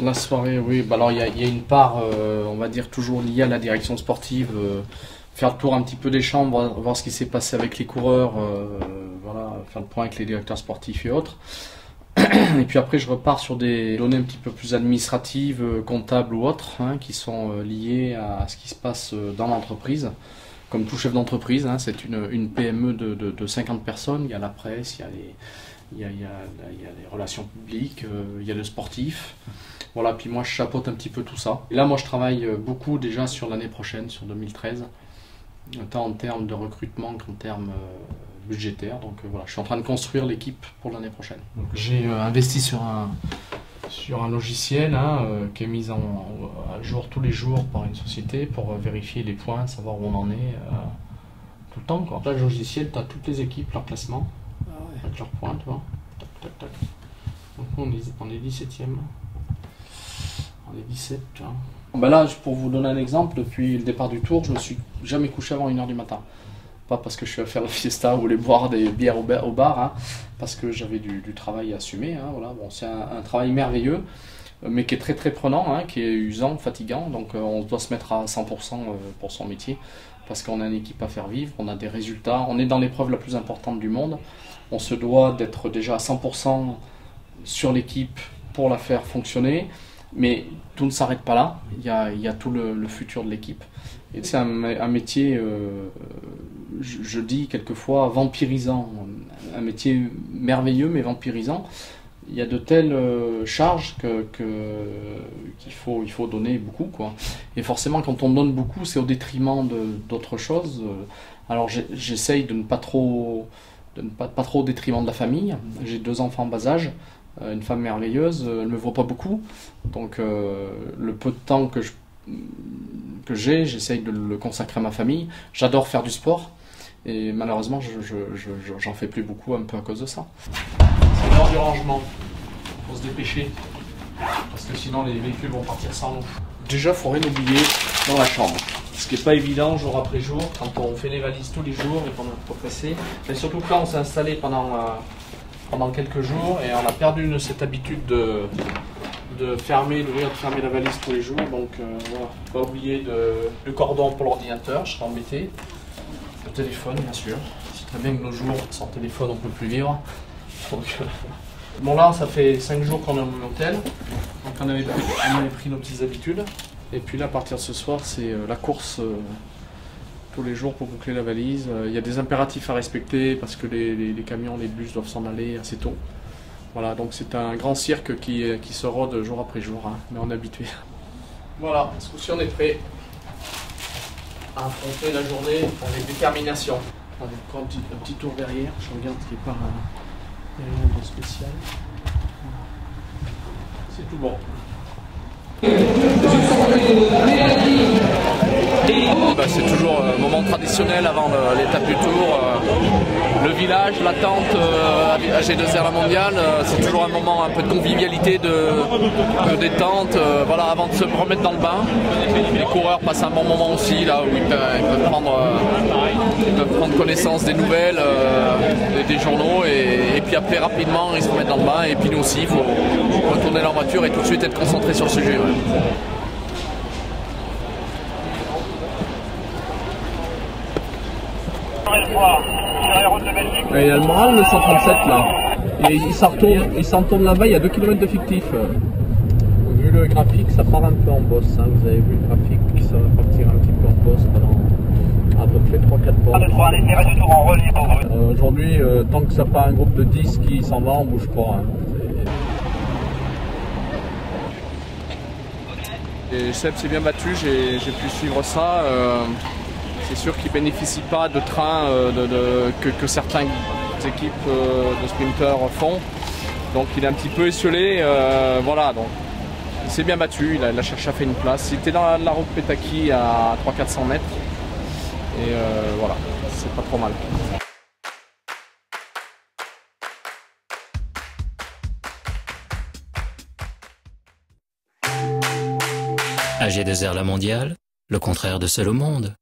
La soirée, oui. Bah alors il y a une part, on va dire, toujours liée à la direction sportive. Faire le tour un petit peu des chambres, voir ce qui s'est passé avec les coureurs, voilà, faire le point avec les directeurs sportifs et autres. Et puis après, je repars sur des données un petit peu plus administratives, comptables ou autres, hein, qui sont liées à ce qui se passe dans l'entreprise. Comme tout chef d'entreprise, hein, c'est une PME de 50 personnes. Il y a la presse, il y a les relations publiques, il y a le sportif. Voilà, puis moi je chapeaute un petit peu tout ça. Et là, moi je travaille beaucoup déjà sur l'année prochaine, sur 2013, tant en termes de recrutement qu'en termes budgétaires. Donc voilà, je suis en train de construire l'équipe pour l'année prochaine. J'ai investi sur un logiciel, hein, qui est mis à jour tous les jours par une société pour vérifier les points, savoir où on en est tout le temps, quoi. Là, le logiciel, tu as toutes les équipes, leur classement, avec leurs points, tu vois. Tac, tac, tac. Donc on est 17e. On est 17, tu vois. Ben là, pour vous donner un exemple, depuis le départ du Tour, je me suis jamais couché avant 1h du matin. Pas parce que je suis à faire la fiesta ou aller boire des bières au bar, hein, parce que j'avais du travail à assumer. Hein, voilà. Bon, c'est un travail merveilleux, mais qui est très très prenant, hein, qui est usant, fatigant. Donc on doit se mettre à 100% pour son métier, parce qu'on a une équipe à faire vivre, on a des résultats, on est dans l'épreuve la plus importante du monde. On se doit d'être déjà à 100% sur l'équipe pour la faire fonctionner. Mais tout ne s'arrête pas là, il y a tout le futur de l'équipe. Et c'est un métier, je dis quelquefois, vampirisant. Un métier merveilleux mais vampirisant. Il y a de telles charges qu'il faut donner beaucoup, quoi. Et forcément, quand on donne beaucoup, c'est au détriment d'autres choses. Alors j'essaye de ne pas trop au détriment de la famille. J'ai 2 enfants en bas âge. Une femme merveilleuse, elle ne me voit pas beaucoup, donc le peu de temps que j'essaye de le consacrer à ma famille. J'adore faire du sport, et malheureusement j'en fais plus beaucoup, un peu à cause de ça. C'est l'heure du rangement, faut se dépêcher, parce que sinon les véhicules vont partir sans nous. Déjà, il faut rien oublier dans la chambre, ce qui n'est pas évident jour après jour, quand on fait les valises tous les jours et qu'on est trop pressé, mais surtout que là on s'est installé pendant quelques jours et on a perdu cette habitude de fermer la valise tous les jours. Donc voilà, pas oublier le cordon pour l'ordinateur, je serai embêté. Le téléphone, bien sûr. C'est très bien que nos jours, sans téléphone, on ne peut plus vivre. Donc, bon, là, ça fait 5 jours qu'on est en hôtel. Donc on avait pris nos petites habitudes. Et puis là, à partir de ce soir, c'est la course tous les jours pour boucler la valise. Il y a des impératifs à respecter parce que les camions, les bus doivent s'en aller assez tôt. Voilà, donc c'est un grand cirque qui se rôde jour après jour, hein, mais on est habitué. Voilà, ce coup-ci on est prêt à affronter la journée avec détermination. Avec un petit tour derrière, je regarde qu'il n'y ait pas rien de spécial. C'est tout bon. C'est toujours un moment traditionnel avant l'étape du Tour. Le village, la tente à G2R La Mondiale, c'est toujours un moment un peu de convivialité, de détente, voilà, avant de se remettre dans le bain. Les coureurs passent un bon moment aussi, là où ils peuvent prendre connaissance des nouvelles, des journaux, et puis après rapidement ils se remettent dans le bain, et puis nous aussi il faut retourner leur voiture et tout de suite être concentré sur le sujet. Ouais. Il y a le moral, le 137 là. Et il s'en retourne là-bas, il y a 2 km de fictif. Vu le graphique, ça part un peu en bosse. Hein. Vous avez vu le graphique, ça va partir un petit peu en bosse pendant à peu près 3-4 bornes. Aujourd'hui, tant que ça part un groupe de 10 qui s'en va, on bouge pas. Hein. Et Seb s'est bien battu, j'ai pu suivre ça. C'est sûr qu'il ne bénéficie pas de trains que certaines équipes de sprinteurs font. Donc il est un petit peu esselé. Voilà, donc il s'est bien battu, il a cherché à faire une place. Il était dans la route Pétaki à 300-400 mètres. Et voilà, c'est pas trop mal. AG2R La Mondiale, le contraire de seul au monde.